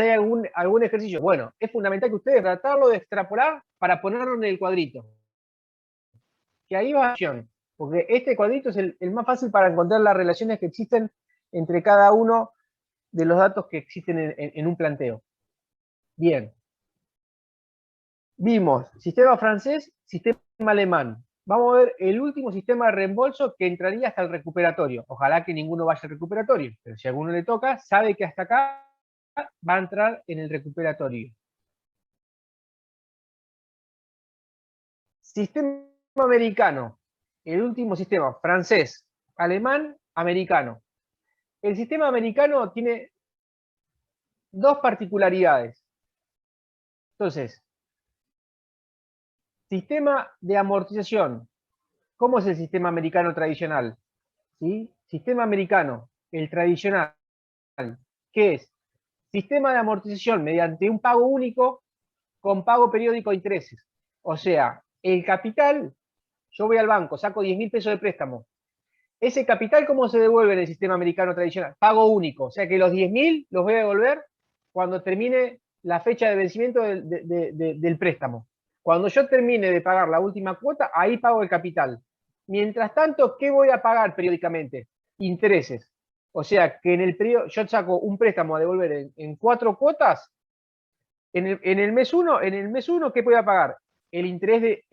hay algún ejercicio. Bueno, es fundamental que ustedes tratarlo de extrapolar para ponerlo en el cuadrito. Que ahí va la acción. Porque este cuadrito es el más fácil para encontrar las relaciones que existen entre cada uno de los datos que existen en un planteo. Bien. Vimos sistema francés, sistema alemán. Vamos a ver el último sistema de reembolso que entraría hasta el recuperatorio. Ojalá que ninguno vaya al recuperatorio, pero si a alguno le toca, sabe que hasta acá va a entrar en el recuperatorio. Sistema americano. El último sistema, francés, alemán, americano. El sistema americano tiene dos particularidades. Entonces, sistema de amortización. ¿Cómo es el sistema americano tradicional? ¿Sí? Sistema americano, el tradicional, ¿qué es? Sistema de amortización mediante un pago único con pago periódico de intereses. O sea, el capital, yo voy al banco, saco 10.000 pesos de préstamo. Ese capital, ¿cómo se devuelve en el sistema americano tradicional? Pago único. O sea que los 10.000 los voy a devolver cuando termine la fecha de vencimiento del préstamo. Cuando yo termine de pagar la última cuota, ahí pago el capital. Mientras tanto, ¿qué voy a pagar periódicamente? Intereses. O sea que en el periodo, yo saco un préstamo a devolver en 4 cuotas. En el mes 1, ¿qué voy a pagar? El interés.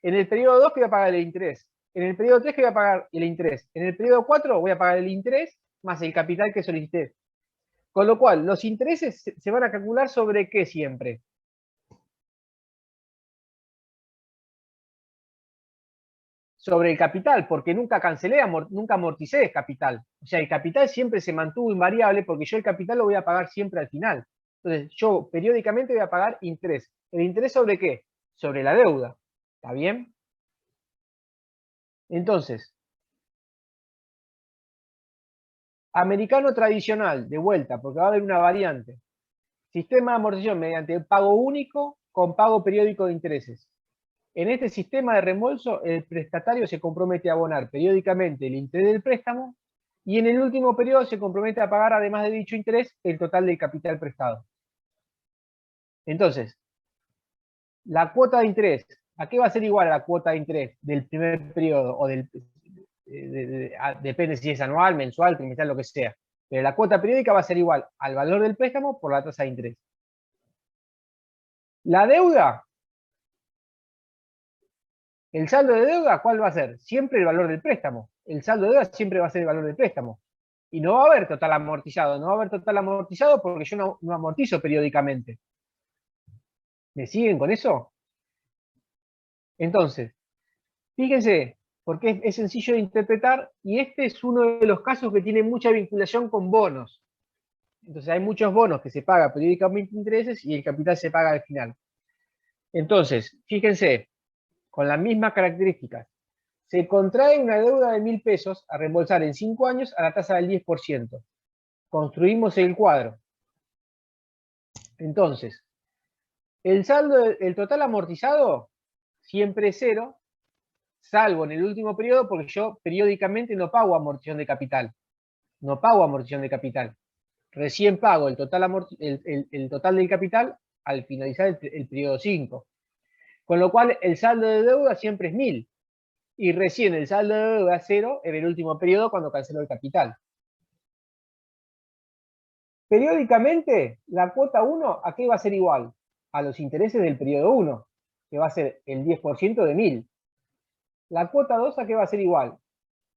En el periodo 2, ¿qué voy a pagar el interés? En el periodo 3, ¿qué voy a pagar el interés? En el periodo 4, voy a pagar el interés más el capital que solicité. Con lo cual, los intereses se van a calcular sobre qué siempre. Sobre el capital, porque nunca cancelé, nunca amorticé el capital. O sea, el capital siempre se mantuvo invariable porque yo el capital lo voy a pagar siempre al final. Entonces, yo periódicamente voy a pagar interés. ¿El interés sobre qué? Sobre la deuda. ¿Está bien? Entonces, americano tradicional, de vuelta, porque va a haber una variante. Sistema de amortización mediante pago único con pago periódico de intereses. En este sistema de reembolso, el prestatario se compromete a abonar periódicamente el interés del préstamo y en el último periodo se compromete a pagar, además de dicho interés, el total del capital prestado. Entonces, la cuota de interés, ¿a qué va a ser igual a la cuota de interés del primer periodo? O depende si es anual, mensual, trimestral, lo que sea. Pero la cuota periódica va a ser igual al valor del préstamo por la tasa de interés. La deuda, el saldo de deuda, ¿cuál va a ser? Siempre el valor del préstamo. El saldo de deuda siempre va a ser el valor del préstamo. Y no va a haber total amortizado. No va a haber total amortizado porque yo no amortizo periódicamente. ¿Me siguen con eso? Entonces, fíjense, porque es sencillo de interpretar y este es uno de los casos que tiene mucha vinculación con bonos. Entonces hay muchos bonos que se pagan periódicamente intereses y el capital se paga al final. Entonces, fíjense, con las mismas características, se contrae una deuda de 1.000 pesos a reembolsar en 5 años a la tasa del 10%. Construimos el cuadro. Entonces, el saldo, el total amortizado, siempre es cero, salvo en el último periodo, porque yo periódicamente no pago amortización de capital. No pago amortización de capital. Recién pago el total, el total del capital al finalizar el periodo 5. Con lo cual, el saldo de deuda siempre es 1.000. Y recién el saldo de deuda es cero en el último periodo cuando canceló el capital. Periódicamente, la cuota 1, ¿a qué va a ser igual? A los intereses del periodo 1, que va a ser el 10% de 1.000. La cuota 2, ¿a qué va a ser igual?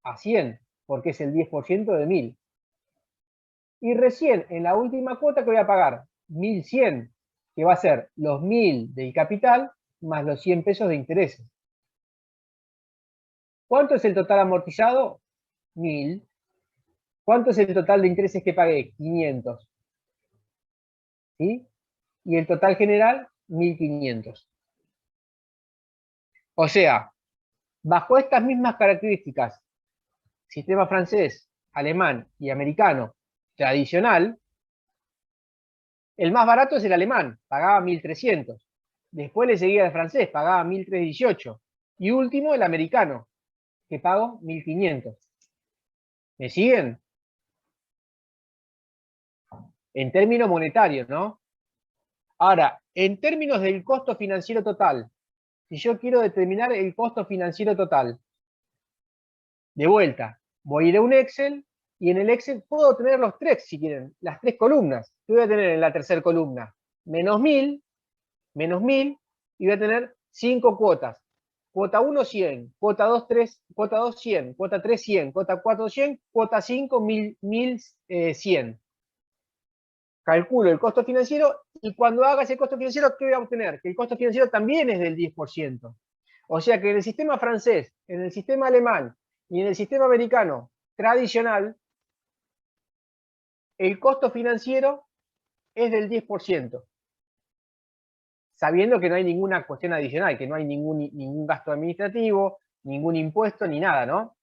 A 100, porque es el 10% de 1.000. Y recién, en la última cuota, que voy a pagar 1.100, que va a ser los 1.000 del capital más los 100 pesos de intereses. ¿Cuánto es el total amortizado? 1.000. ¿Cuánto es el total de intereses que pagué? 500. ¿Sí? Y el total general, 1.500. O sea, bajo estas mismas características, sistema francés, alemán y americano tradicional, el más barato es el alemán, pagaba 1.300. Después le seguía el francés, pagaba 1.318. Y último, el americano, que pagó 1.500. ¿Me siguen? En términos monetarios, ¿no? Ahora, en términos del costo financiero total, si yo quiero determinar el costo financiero total, de vuelta, voy a ir a un Excel y en el Excel puedo tener los tres, si quieren, las tres columnas. ¿Qué voy a tener en la tercera columna? Menos 1000, y voy a tener 5 cuotas. Cuota 1, 100, cuota 2, 3, cuota 2, 100, cuota 3, 100, cuota 4, 100, cuota 5, 1100. Calculo el costo financiero y cuando haga ese costo financiero, ¿qué voy a obtener? Que el costo financiero también es del 10%. O sea que en el sistema francés, en el sistema alemán y en el sistema americano tradicional, el costo financiero es del 10%, sabiendo que no hay ninguna cuestión adicional, que no hay ningún gasto administrativo, ningún impuesto, ni nada, ¿no?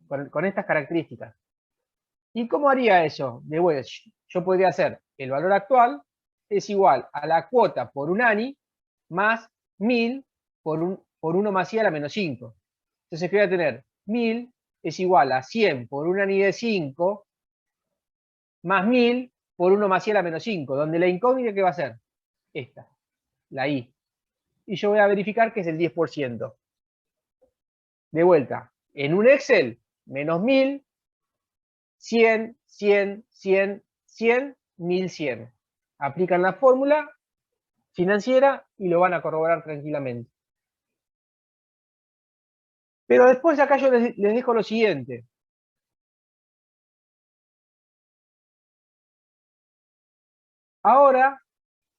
Con estas características. ¿Y cómo haría eso? De vuelta, yo podría hacer el valor actual es igual a la cuota por un ANI más 1000 por 1 más i a la menos 5. Entonces, ¿qué voy a tener? 1000 es igual a 100 por un ANI de 5 más 1000 por 1 más i a la menos 5, donde la incógnita, ¿qué va a ser? Esta, la i. Y yo voy a verificar que es el 10%. De vuelta, en un Excel, menos 1000, 100, 100, 100, 100, 1100. Aplican la fórmula financiera y lo van a corroborar tranquilamente. Pero después acá yo les dejo lo siguiente. Ahora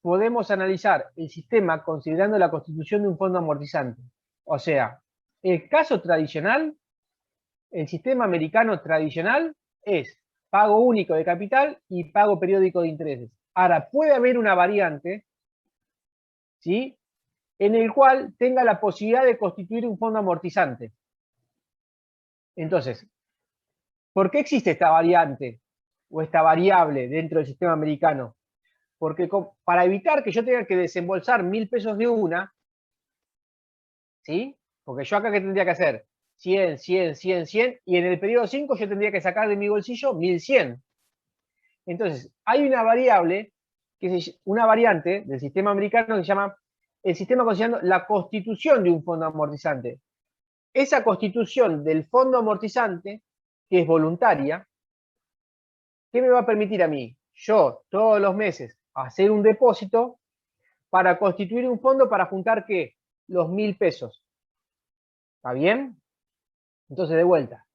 podemos analizar el sistema considerando la constitución de un fondo amortizante. O sea, el caso tradicional, el sistema americano tradicional es pago único de capital y pago periódico de intereses. Ahora, puede haber una variante, ¿sí?, en el cual tenga la posibilidad de constituir un fondo amortizante. Entonces, ¿por qué existe esta variante o esta variable dentro del sistema americano? Porque para evitar que yo tenga que desembolsar 1000 pesos de una, ¿sí? Porque yo acá, ¿qué tendría que hacer? 100, 100, 100, 100, y en el periodo 5 yo tendría que sacar de mi bolsillo 1100. Entonces, hay una variable, una variante del sistema americano que se llama el sistema considerando la constitución de un fondo amortizante. Esa constitución del fondo amortizante, que es voluntaria, ¿qué me va a permitir a mí? Yo, todos los meses, hacer un depósito para constituir un fondo para juntar, ¿qué? Los 1000 pesos. ¿Está bien? Entonces, de vuelta,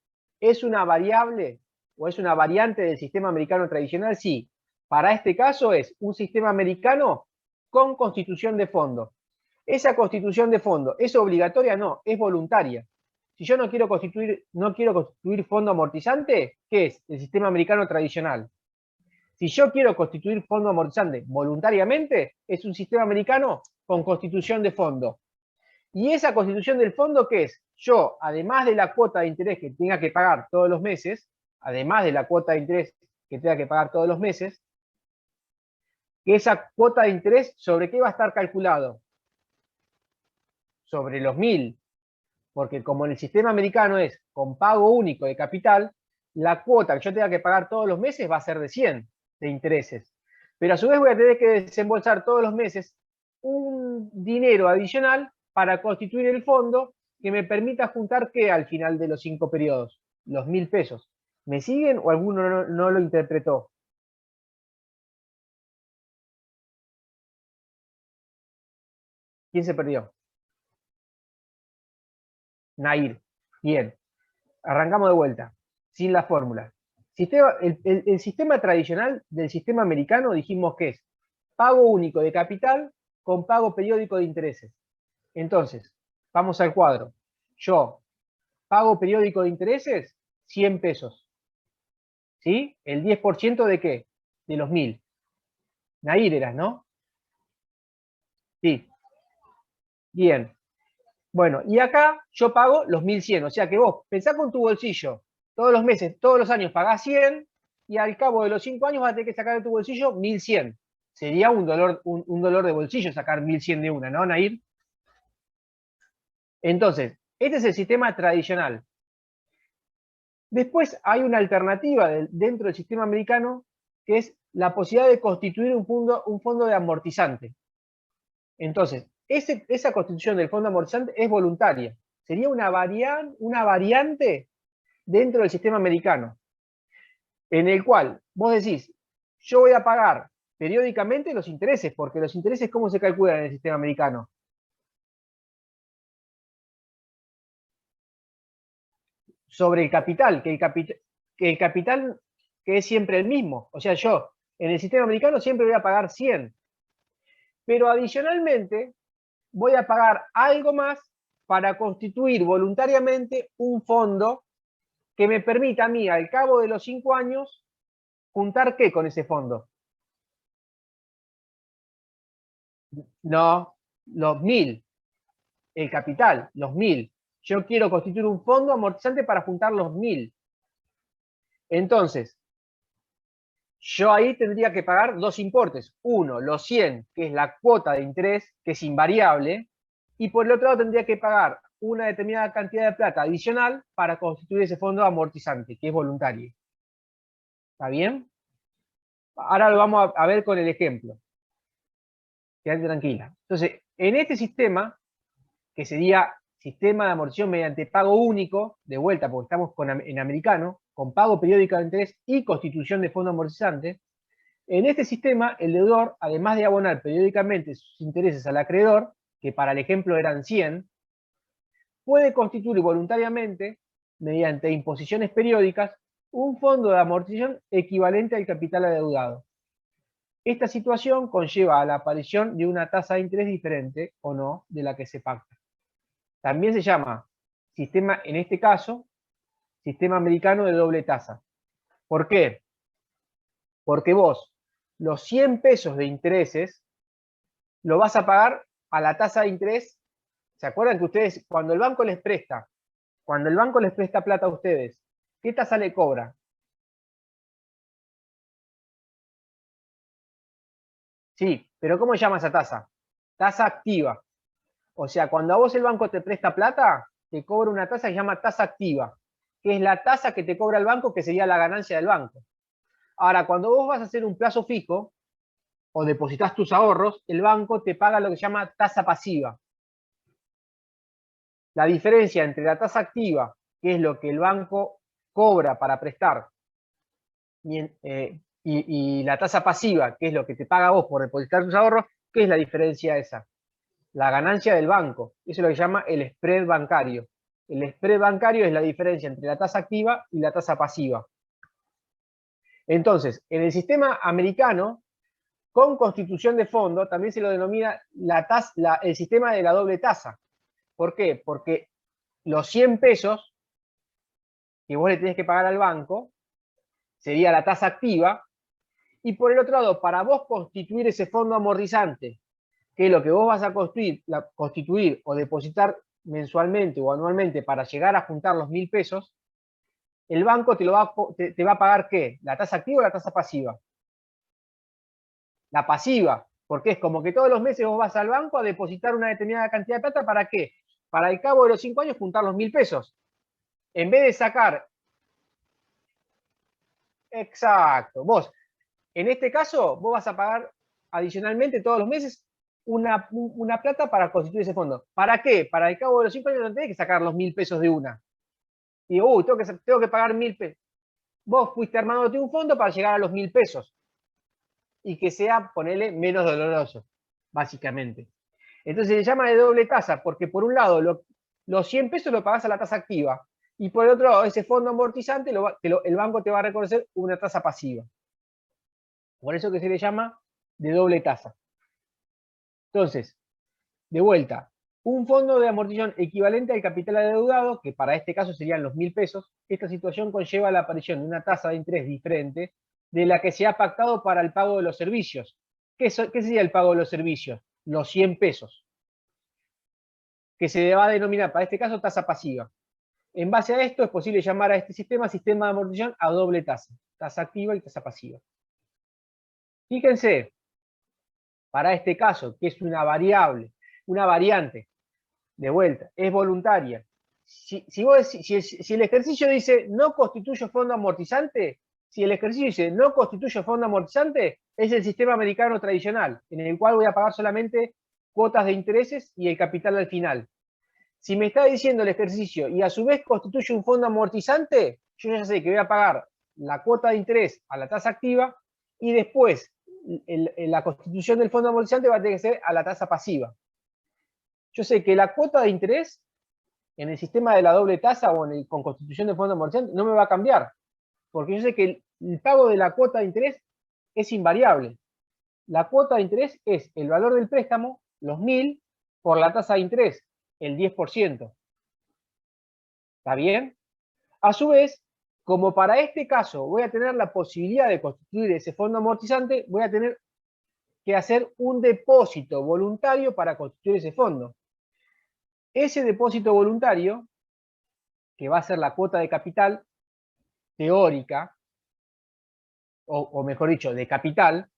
¿es una variable o es una variante del sistema americano tradicional? Sí. Para este caso es un sistema americano con constitución de fondo. ¿Esa constitución de fondo es obligatoria? No, es voluntaria. Si yo no quiero constituir fondo amortizante, ¿qué es? El sistema americano tradicional. Si yo quiero constituir fondo amortizante voluntariamente, es un sistema americano con constitución de fondo. ¿Y esa constitución del fondo qué es? Yo, además de la cuota de interés que tenga que pagar todos los meses, que esa cuota de interés, ¿sobre qué va a estar calculado? Sobre los 1000. Porque como en el sistema americano es con pago único de capital, la cuota que yo tenga que pagar todos los meses va a ser de 100 de intereses. Pero a su vez voy a tener que desembolsar todos los meses un dinero adicional para constituir el fondo que me permita juntar, ¿qué? Al final de los 5 periodos, los 1000 pesos. ¿Me siguen o alguno no lo interpretó? ¿Quién se perdió? Nair. Bien. Arrancamos de vuelta, sin la fórmula. El sistema tradicional del sistema americano dijimos que es pago único de capital con pago periódico de intereses. Entonces, vamos al cuadro. Yo, pago periódico de intereses, 100 pesos. ¿Sí? ¿El 10% de qué? De los 1000. Nair eras, ¿no? Sí. Bien. Bueno, y acá yo pago los 1100. O sea que vos pensá con tu bolsillo. Todos los meses, todos los años pagás 100 y al cabo de los 5 años vas a tener que sacar de tu bolsillo 1100. Sería un dolor de bolsillo sacar 1100 de una, ¿no, Nair? Entonces, este es el sistema tradicional. Después hay una alternativa dentro del sistema americano que es la posibilidad de constituir un fondo de amortizante. Entonces, esa constitución del fondo amortizante es voluntaria. Sería una variante dentro del sistema americano, en el cual vos decís, yo voy a pagar periódicamente los intereses, porque los intereses, ¿cómo se calculan en el sistema americano? Sobre el capital, que el capital que es siempre el mismo. O sea, yo en el sistema americano siempre voy a pagar 100. Pero adicionalmente voy a pagar algo más para constituir voluntariamente un fondo que me permita a mí, al cabo de los 5 años, juntar ¿qué con ese fondo? No, los 1000, el capital, los 1000. Yo quiero constituir un fondo amortizante para juntar los 1000. Entonces, yo ahí tendría que pagar dos importes. Uno, los 100, que es la cuota de interés, que es invariable, y por el otro lado tendría que pagar una determinada cantidad de plata adicional para constituir ese fondo amortizante, que es voluntario. ¿Está bien? Ahora lo vamos a ver con el ejemplo. Quédate tranquila. Entonces, en este sistema, que sería sistema de amortización mediante pago único, de vuelta, porque estamos en americano, con pago periódico de interés y constitución de fondo amortizante, en este sistema, el deudor, además de abonar periódicamente sus intereses al acreedor, que para el ejemplo eran 100, puede constituir voluntariamente, mediante imposiciones periódicas, un fondo de amortización equivalente al capital adeudado. Esta situación conlleva a la aparición de una tasa de interés diferente, o no, de la que se pacta. También se llama sistema, en este caso, sistema americano de doble tasa. ¿Por qué? Porque vos, los 100 pesos de intereses, lo vas a pagar a la tasa de interés. ¿Se acuerdan que ustedes, cuando el banco les presta plata a ustedes, ¿qué tasa le cobra? Sí, pero ¿cómo se llama esa tasa? Tasa activa. O sea, cuando a vos el banco te presta plata, te cobra una tasa que se llama tasa activa, que es la tasa que te cobra el banco, que sería la ganancia del banco. Ahora, cuando vos vas a hacer un plazo fijo, o depositas tus ahorros, el banco te paga lo que se llama tasa pasiva. La diferencia entre la tasa activa, que es lo que el banco cobra para prestar, y la tasa pasiva, que es lo que te paga vos por depositar tus ahorros, ¿qué es la diferencia esa? La ganancia del banco. Eso es lo que se llama el spread bancario. El spread bancario es la diferencia entre la tasa activa y la tasa pasiva. Entonces, en el sistema americano, con constitución de fondo, también se lo denomina el sistema de la doble tasa. ¿Por qué? Porque los 100 pesos que vos le tenés que pagar al banco sería la tasa activa, y por el otro lado, para vos constituir ese fondo amortizante, que es lo que vos vas a constituir o depositar mensualmente o anualmente para llegar a juntar los 1000 pesos, el banco te va a pagar ¿qué? ¿La tasa activa o la tasa pasiva? La pasiva, porque es como que todos los meses vos vas al banco a depositar una determinada cantidad de plata, ¿para qué? Para al cabo de los 5 años juntar los 1000 pesos. En vez de sacar... Exacto. Vos, en este caso, vos vas a pagar adicionalmente todos los meses una plata para constituir ese fondo. ¿Para qué? Para al cabo de los 5 años no tenés que sacar los 1000 pesos de una. Y digo, tengo que pagar 1000 pesos. Vos fuiste armándote un fondo para llegar a los 1000 pesos. Y que sea, ponele, menos doloroso, básicamente. Entonces se llama de doble tasa, porque por un lado los 100 pesos lo pagás a la tasa activa, y por el otro lado ese fondo amortizante el banco te va a reconocer una tasa pasiva. Por eso que se le llama de doble tasa. Entonces, de vuelta, un fondo de amortización equivalente al capital adeudado, que para este caso serían los 1000 pesos, esta situación conlleva la aparición de una tasa de interés diferente de la que se ha pactado para el pago de los servicios. ¿Qué sería el pago de los servicios? Los 100 pesos, que se va a denominar para este caso tasa pasiva. En base a esto es posible llamar a este sistema de amortización a doble tasa, tasa activa y tasa pasiva. Fíjense, para este caso, que es una variante, de vuelta, es voluntaria. Si el ejercicio dice no constituye fondo amortizante, si el ejercicio dice no constituye fondo amortizante, es el sistema americano tradicional, en el cual voy a pagar solamente cuotas de intereses y el capital al final. Si me está diciendo el ejercicio y a su vez constituye un fondo amortizante, yo ya sé que voy a pagar la cuota de interés a la tasa activa y después la constitución del fondo amortizante va a tener que ser a la tasa pasiva. Yo sé que la cuota de interés en el sistema de la doble tasa o con constitución del fondo amortizante no me va a cambiar, porque yo sé que el pago de la cuota de interés es invariable. La cuota de interés es el valor del préstamo, los 1000, por la tasa de interés, el 10%. ¿Está bien? A su vez, como para este caso voy a tener la posibilidad de constituir ese fondo amortizante, voy a tener que hacer un depósito voluntario para constituir ese fondo. Ese depósito voluntario, que va a ser la cuota de capital teórica, o mejor dicho, de capital,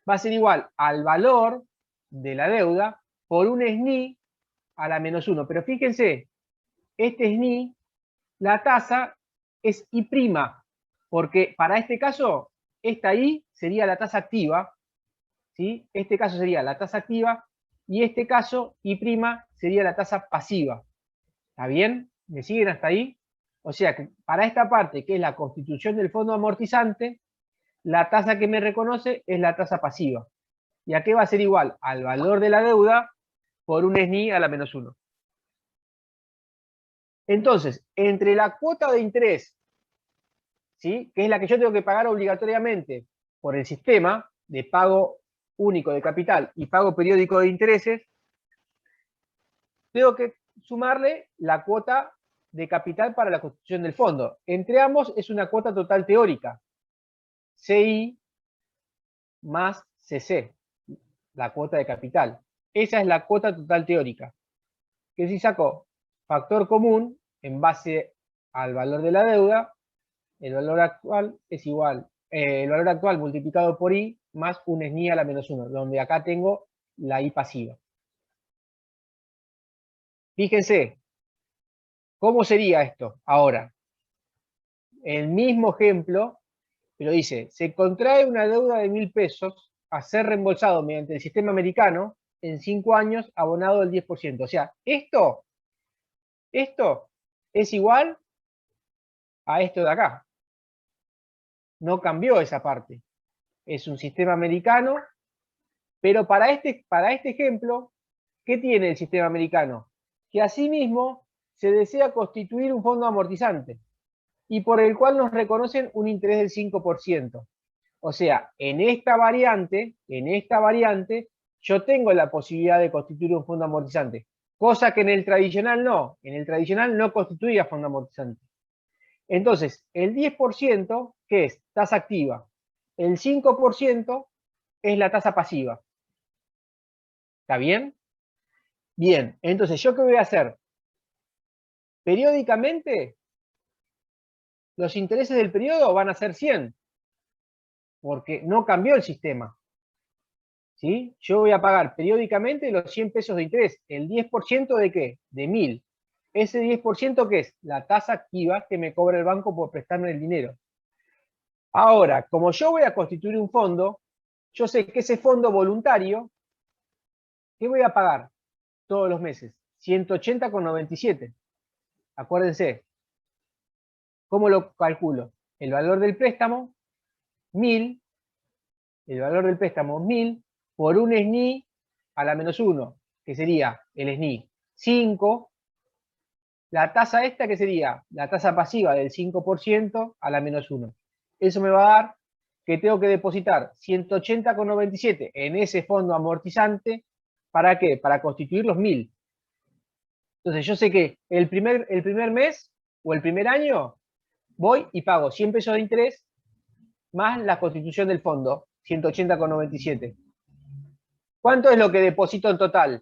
va a ser igual al valor de la deuda por un SNI a la menos 1. Pero fíjense, este SNI, la tasa es I', porque para este caso, esta I sería la tasa activa, ¿sí? Este caso sería la tasa activa, y este caso, I' sería la tasa pasiva. ¿Está bien? ¿Me siguen hasta ahí? O sea que para esta parte, que es la constitución del fondo amortizante, la tasa que me reconoce es la tasa pasiva. ¿Y a qué va a ser igual? Al valor de la deuda por un SNI a la menos 1. Entonces, entre la cuota de interés, ¿sí?, que es la que yo tengo que pagar obligatoriamente por el sistema de pago único de capital y pago periódico de intereses, tengo que sumarle la cuota de capital para la constitución del fondo. Entre ambos es una cuota total teórica, CI más CC, la cuota de capital. Esa es la cuota total teórica. Que si saco factor común en base al valor de la deuda, el valor actual es igual, el valor actual multiplicado por I más un SNI a la menos 1, donde acá tengo la I pasiva. Fíjense, ¿cómo sería esto ahora? El mismo ejemplo, pero dice, se contrae una deuda de 1000 pesos a ser reembolsado mediante el sistema americano en 5 años abonado del 10%. O sea, esto es igual a esto de acá. No cambió esa parte. Es un sistema americano, pero para este ejemplo, ¿qué tiene el sistema americano? Que asimismo se desea constituir un fondo amortizante y por el cual nos reconocen un interés del 5%. O sea, en esta variante, yo tengo la posibilidad de constituir un fondo amortizante, cosa que en el tradicional no. En el tradicional no constituía fondo amortizante. Entonces, el 10%, ¿qué es? Tasa activa. El 5% es la tasa pasiva. ¿Está bien? Bien, entonces, ¿yo qué voy a hacer? Periódicamente, los intereses del periodo van a ser 100, porque no cambió el sistema. ¿Sí? Yo voy a pagar periódicamente los 100 pesos de interés. ¿El 10% de qué? De 1000. ¿Ese 10% qué es? La tasa activa que me cobra el banco por prestarme el dinero. Ahora, como yo voy a constituir un fondo, yo sé que ese fondo voluntario, ¿qué voy a pagar todos los meses? 180,97. Acuérdense. ¿Cómo lo calculo? El valor del préstamo, 1000, el valor del préstamo, 1000, por un SNI a la menos 1, que sería el SNI 5, la tasa esta, que sería la tasa pasiva del 5% a la menos 1. Eso me va a dar que tengo que depositar 180,97 en ese fondo amortizante. ¿Para qué? Para constituir los 1000. Entonces yo sé que el primer mes o el primer año voy y pago 100 pesos de interés más la constitución del fondo, 180,97. ¿Cuánto es lo que deposito en total?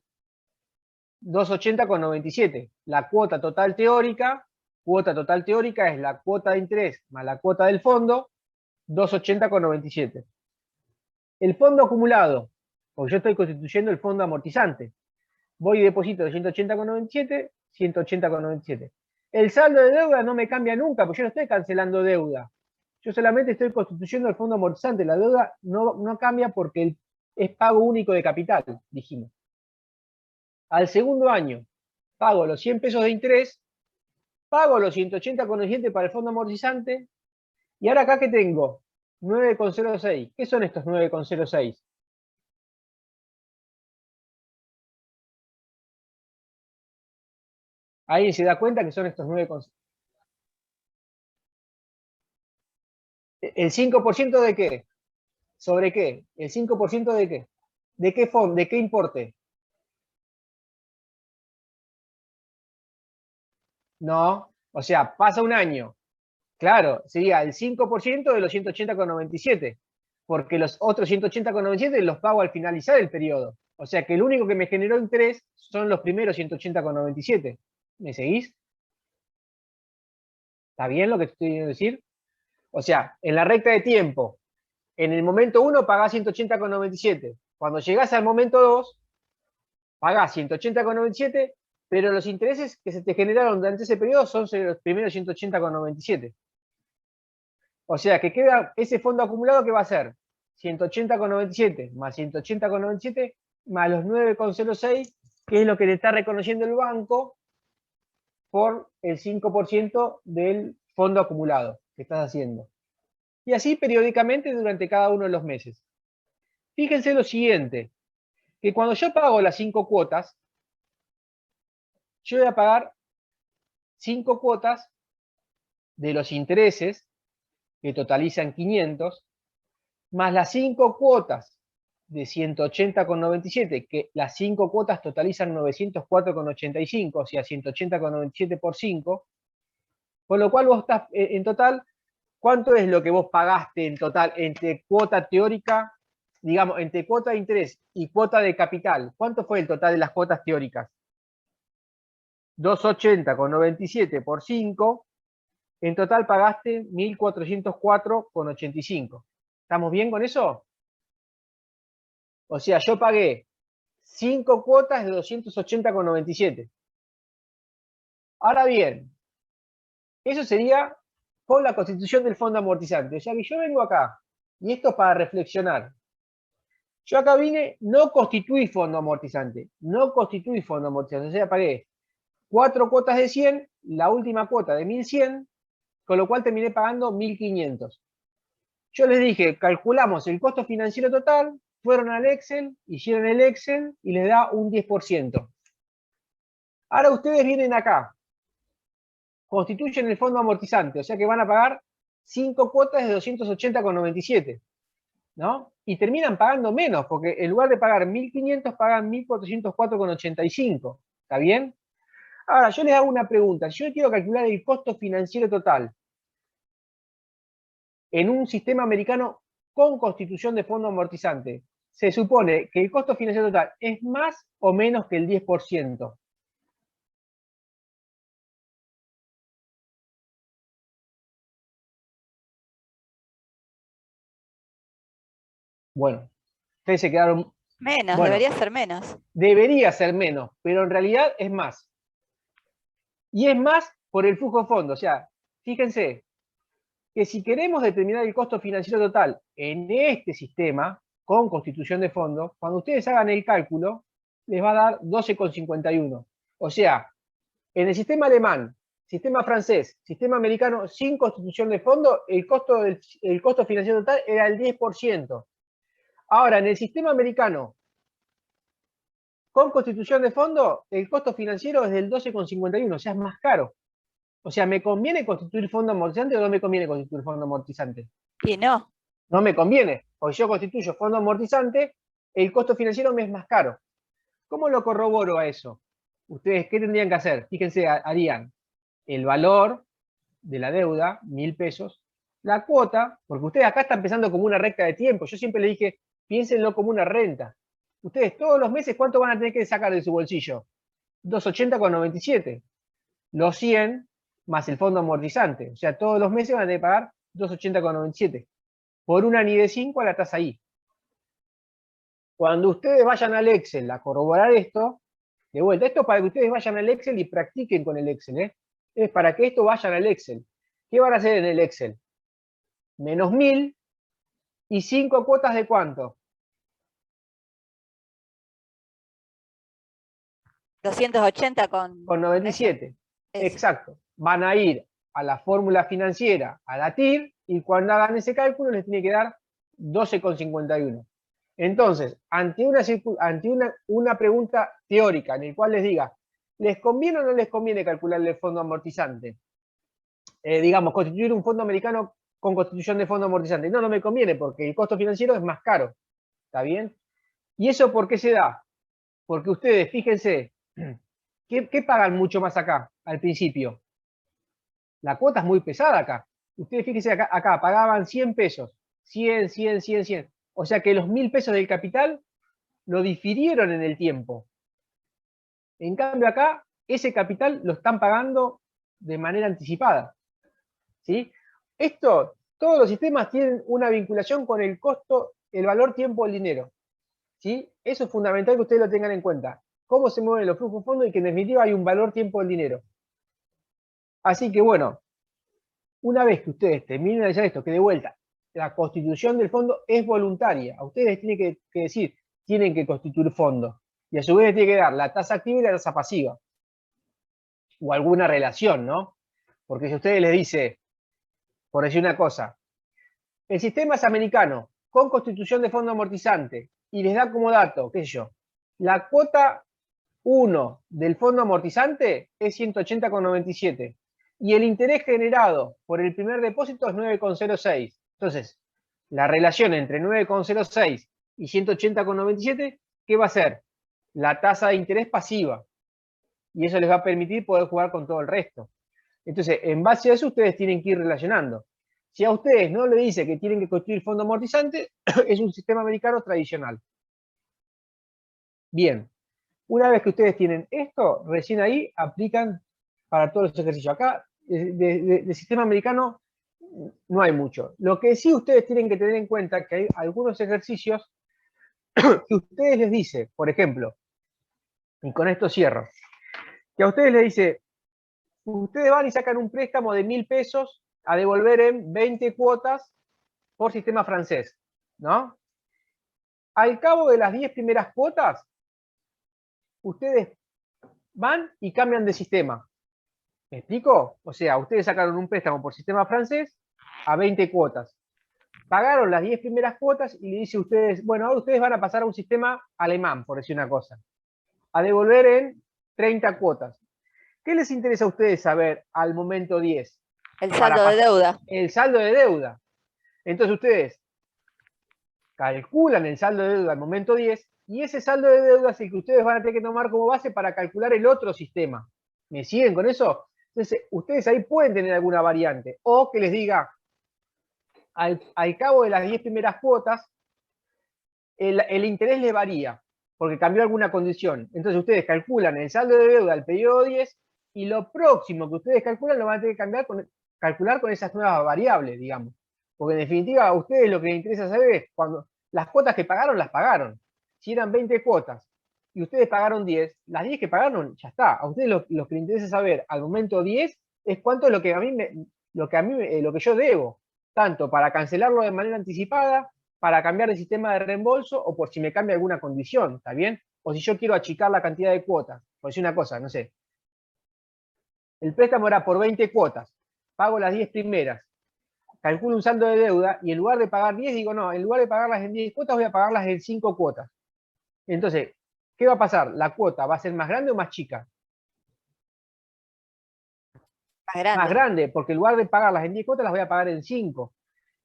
280,97. La cuota total teórica es la cuota de interés más la cuota del fondo, 280,97. El fondo acumulado, porque yo estoy constituyendo el fondo amortizante. Voy y deposito de 180,97, 180,97. El saldo de deuda no me cambia nunca, porque yo no estoy cancelando deuda. Yo solamente estoy constituyendo el fondo amortizante. La deuda no cambia porque es pago único de capital, dijimos. Al segundo año, pago los 100 pesos de interés, pago los 180,97 para el fondo amortizante, y ahora acá, ¿qué tengo? 9,06. ¿Qué son estos 9,06? ¿Alguien se da cuenta que son estos 9,06? ¿El 5% de qué? ¿Sobre qué? ¿El 5% de qué? ¿De qué fondo? ¿De qué importe? No, o sea, pasa un año. Claro, sería el 5% de los 180,97, porque los otros 180,97 los pago al finalizar el periodo. O sea que el único que me generó interés son los primeros 180,97. ¿Me seguís? ¿Está bien lo que estoy queriendo decir? O sea, en la recta de tiempo, en el momento 1 pagás 180,97. Cuando llegás al momento 2, pagás 180,97, pero los intereses que se te generaron durante ese periodo son sobre los primeros 180,97. O sea que queda ese fondo acumulado que va a ser 180,97 más 180,97 más los 9,06, que es lo que le está reconociendo el banco por el 5% del fondo acumulado que estás haciendo. Y así periódicamente durante cada uno de los meses. Fíjense lo siguiente, que cuando yo pago las 5 cuotas, yo voy a pagar 5 cuotas de los intereses, que totalizan 500, más las 5 cuotas de 180,97, que las 5 cuotas totalizan 904,85, o sea, 180,97 por 5, con lo cual vos estás, en total, ¿cuánto es lo que vos pagaste en total entre cuota teórica, digamos, entre cuota de interés y cuota de capital? ¿Cuánto fue el total de las cuotas teóricas? 280,97 por 5, en total pagaste 1.404,85. ¿Estamos bien con eso? O sea, yo pagué 5 cuotas de 280,97. Ahora bien, eso sería con la constitución del fondo amortizante. O sea que yo vengo acá, y esto es para reflexionar. Yo acá vine, no constituí fondo amortizante. No constituí fondo amortizante. O sea, pagué 4 cuotas de 100, la última cuota de 1.100, con lo cual terminé pagando 1.500. Yo les dije, calculamos el costo financiero total, fueron al Excel, hicieron el Excel y les da un 10%. Ahora ustedes vienen acá, constituyen el fondo amortizante, o sea que van a pagar 5 cuotas de 280,97, ¿no? Y terminan pagando menos, porque en lugar de pagar 1.500, pagan 1.404,85. ¿Está bien? Ahora, yo les hago una pregunta. Si yo quiero calcular el costo financiero total en un sistema americano con constitución de fondo amortizante, se supone que el costo financiero total es más o menos que el 10%. Bueno, ustedes se quedaron... Menos, Bueno, debería ser menos. debería ser menos, pero en realidad es más. Y es más por el flujo de fondo. O sea, fíjense que si queremos determinar el costo financiero total en este sistema, con constitución de fondo, cuando ustedes hagan el cálculo, les va a dar 12,51. O sea, en el sistema alemán, sistema francés, sistema americano sin constitución de fondo, el costo financiero total era el 10%. Ahora, en el sistema americano con constitución de fondo, el costo financiero es del 12,51, o sea, es más caro. O sea, ¿me conviene constituir fondo amortizante o no me conviene constituir fondo amortizante? Y no. No me conviene, porque yo constituyo fondo amortizante, el costo financiero me es más caro. ¿Cómo lo corroboro a eso? ¿Ustedes qué tendrían que hacer? Fíjense, harían el valor de la deuda, 1.000 pesos, la cuota, porque ustedes acá están pensando como una recta de tiempo. Yo siempre les dije, piénsenlo como una renta. Ustedes todos los meses, ¿cuánto van a tener que sacar de su bolsillo? 280,97. Los 100 más el fondo amortizante. O sea, todos los meses van a tener que pagar 280,97. Por una ni de 5 a la tasa I. Cuando ustedes vayan al Excel a corroborar esto, de vuelta, esto es para que ustedes vayan al Excel y practiquen con el Excel, ¿eh? Es para que esto vayan al Excel. ¿Qué van a hacer en el Excel? menos 1000, y 5 cuotas de ¿cuánto? 280 con... Con 97. Eso. Exacto. Van a ir a la fórmula financiera, a la TIR, y cuando hagan ese cálculo les tiene que dar 12,51. Entonces, ante una pregunta teórica en la cual les diga, ¿les conviene o no les conviene calcular el fondo amortizante? Digamos, constituir un fondo americano con constitución de fondo amortizante. No, no me conviene porque el costo financiero es más caro. ¿Está bien? ¿Y eso por qué se da? Porque ustedes, fíjense, ¿qué pagan mucho más acá, al principio? La cuota es muy pesada acá. Ustedes fíjense acá pagaban 100 pesos. 100, 100, 100, 100. O sea que los 1000 pesos del capital lo difirieron en el tiempo. En cambio acá, ese capital lo están pagando de manera anticipada. ¿Sí? Todos los sistemas tienen una vinculación con el costo, el valor tiempo del dinero. ¿Sí? Eso es fundamental que ustedes lo tengan en cuenta. Cómo se mueven los flujos de fondos y que en definitiva hay un valor tiempo del dinero. Así que bueno, una vez que ustedes terminen de analizar esto, que de vuelta, la constitución del fondo es voluntaria. A ustedes les tiene que decir, tienen que constituir fondo. Y a su vez les tiene que dar la tasa activa y la tasa pasiva. O alguna relación, ¿no? Porque si a ustedes les dice, por decir una cosa, el sistema es americano, con constitución de fondo amortizante, y les da como dato, qué sé yo, la cuota 1 del fondo amortizante es 180,97 y el interés generado por el primer depósito es 9,06. Entonces, la relación entre 9,06 y 180,97, ¿qué va a ser? La tasa de interés pasiva. Y eso les va a permitir poder jugar con todo el resto. Entonces, en base a eso, ustedes tienen que ir relacionando. Si a ustedes no le dice que tienen que construir fondo amortizante, es un sistema americano tradicional. Bien, una vez que ustedes tienen esto, recién ahí aplican para todos los ejercicios. Acá, de sistema americano, no hay mucho. Lo que sí ustedes tienen que tener en cuenta que hay algunos ejercicios que ustedes les dice, por ejemplo, y con esto cierro, que a ustedes les dice, ustedes van y sacan un préstamo de 1000 pesos a devolver en 20 cuotas por sistema francés, ¿no? Al cabo de las 10 primeras cuotas, ustedes van y cambian de sistema. ¿Me explico? O sea, ustedes sacaron un préstamo por sistema francés a 20 cuotas. Pagaron las 10 primeras cuotas y le dice a ustedes, bueno, ahora ustedes van a pasar a un sistema alemán, por decir una cosa, a devolver en 30 cuotas. ¿Qué les interesa a ustedes saber al momento 10? El saldo de deuda. El saldo de deuda. Entonces ustedes calculan el saldo de deuda al momento 10 y ese saldo de deuda es el que ustedes van a tener que tomar como base para calcular el otro sistema. ¿Me siguen con eso? Entonces, ustedes ahí pueden tener alguna variante. O que les diga, al cabo de las 10 primeras cuotas, el interés le varía, porque cambió alguna condición. Entonces, ustedes calculan el saldo de deuda al periodo 10 y lo próximo que ustedes calculan lo van a tener que calcular con esas nuevas variables, digamos. Porque en definitiva, a ustedes lo que les interesa saber es cuando las cuotas que pagaron, las pagaron. Si eran 20 cuotas y ustedes pagaron 10, las 10 que pagaron, ya está. A ustedes lo que les interesa saber al momento 10 es cuánto es lo que yo debo, tanto para cancelarlo de manera anticipada, para cambiar de sistema de reembolso o por si me cambia alguna condición, ¿está bien? O si yo quiero achicar la cantidad de cuotas, por decir una cosa, no sé. El préstamo era por 20 cuotas, pago las 10 primeras, calculo un saldo de deuda y en lugar de pagar 10, digo, no, en lugar de pagarlas en 10 cuotas, voy a pagarlas en 5 cuotas. Entonces, ¿qué va a pasar? ¿La cuota va a ser más grande o más chica? Más grande. Más grande, porque en lugar de pagarlas en 10 cuotas, las voy a pagar en 5.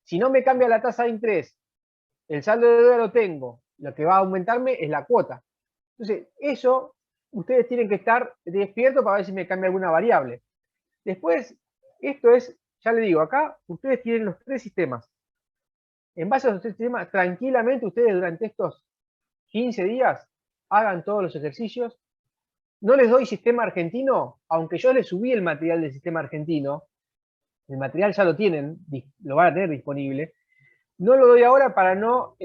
Si no me cambia la tasa de interés, el saldo de deuda lo tengo, lo que va a aumentarme es la cuota. Entonces, eso, ustedes tienen que estar despiertos para ver si me cambia alguna variable. Después, esto es, ya les digo, acá ustedes tienen los 3 sistemas. En base a los 3 sistemas, tranquilamente ustedes durante estos 15 días hagan todos los ejercicios. No les doy sistema argentino, aunque yo les subí el material del sistema argentino. El material ya lo tienen, lo van a tener disponible. No lo doy ahora para no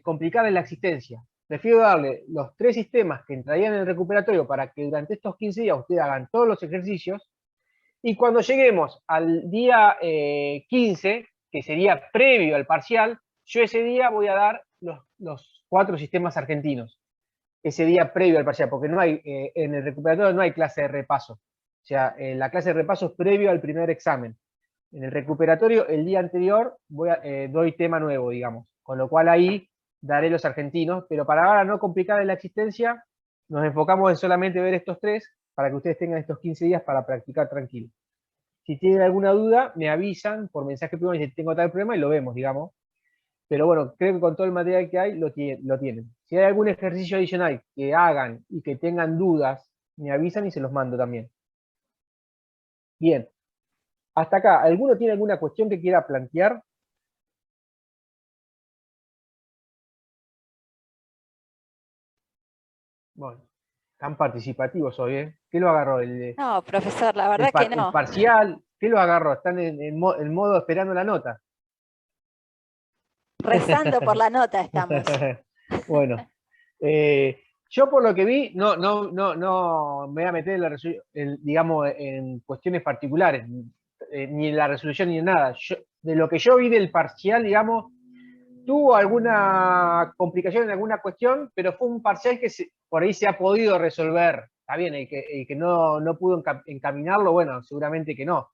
complicarles la existencia. Prefiero darle los 3 sistemas que entrarían en el recuperatorio para que durante estos 15 días ustedes hagan todos los ejercicios. Y cuando lleguemos al día 15, que sería previo al parcial, yo ese día voy a dar los 4 sistemas argentinos. Ese día previo al parcial, porque no hay, en el recuperatorio no hay clase de repaso. O sea, la clase de repaso es previo al primer examen. En el recuperatorio, el día anterior, doy tema nuevo, digamos. Con lo cual ahí daré los argentinos, pero para ahora no complicar la existencia, nos enfocamos en solamente ver estos 3, para que ustedes tengan estos 15 días para practicar tranquilo. Si tienen alguna duda, me avisan por mensaje privado y si tengo tal problema y lo vemos, digamos. Pero bueno, creo que con todo el material que hay, lo tienen. Si hay algún ejercicio adicional que hagan y que tengan dudas, me avisan y se los mando también. Bien. Hasta acá, ¿alguno tiene alguna cuestión que quiera plantear? Bueno, tan participativos hoy, ¿eh? ¿Qué lo agarró? No, profesor, la verdad que El no. parcial, ¿qué lo agarró? Están en modo esperando la nota. Rezando por la nota estamos. Bueno, yo por lo que vi, no me voy a meter digamos, en cuestiones particulares, ni en la resolución ni en nada. De lo que yo vi del parcial, digamos, tuvo alguna complicación en alguna cuestión, pero fue un parcial que por ahí se ha podido resolver. Está bien, el que no pudo encaminarlo, bueno, seguramente que no.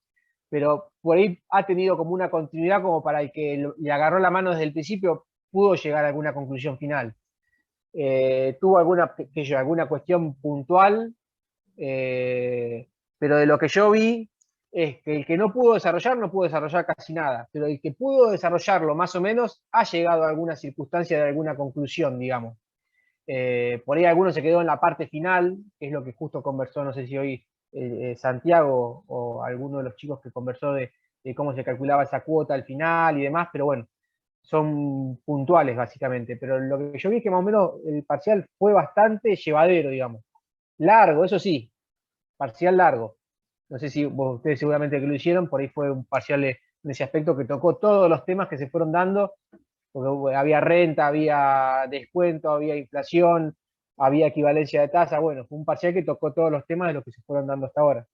Pero por ahí ha tenido como una continuidad como para el que le agarró la mano desde el principio, pudo llegar a alguna conclusión final. Tuvo alguna cuestión puntual, pero de lo que yo vi es que el que no pudo desarrollar casi nada, pero el que pudo desarrollarlo más o menos ha llegado a alguna circunstancia de alguna conclusión, digamos. Por ahí alguno se quedó en la parte final, que es lo que justo conversó, no sé si hoy Santiago o alguno de los chicos que conversó de cómo se calculaba esa cuota al final y demás, pero bueno, son puntuales básicamente, pero lo que yo vi es que más o menos el parcial fue bastante llevadero, digamos. Largo, eso sí, parcial largo. No sé si ustedes seguramente que lo hicieron, por ahí fue un parcial en ese aspecto que tocó todos los temas que se fueron dando, porque había renta, había descuento, había inflación, había equivalencia de tasa, bueno, fue un parcial que tocó todos los temas de los que se fueron dando hasta ahora.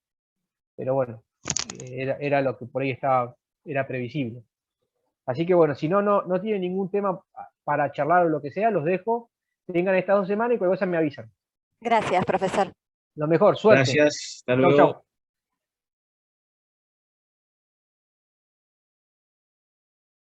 Pero bueno, era lo que por ahí era previsible. Así que bueno, si no tienen ningún tema para charlar o lo que sea, los dejo. Tengan estas 2 semanas y cualquier cosa me avisan. Gracias, profesor. Lo mejor, suerte. Gracias, hasta Chau, chau. luego.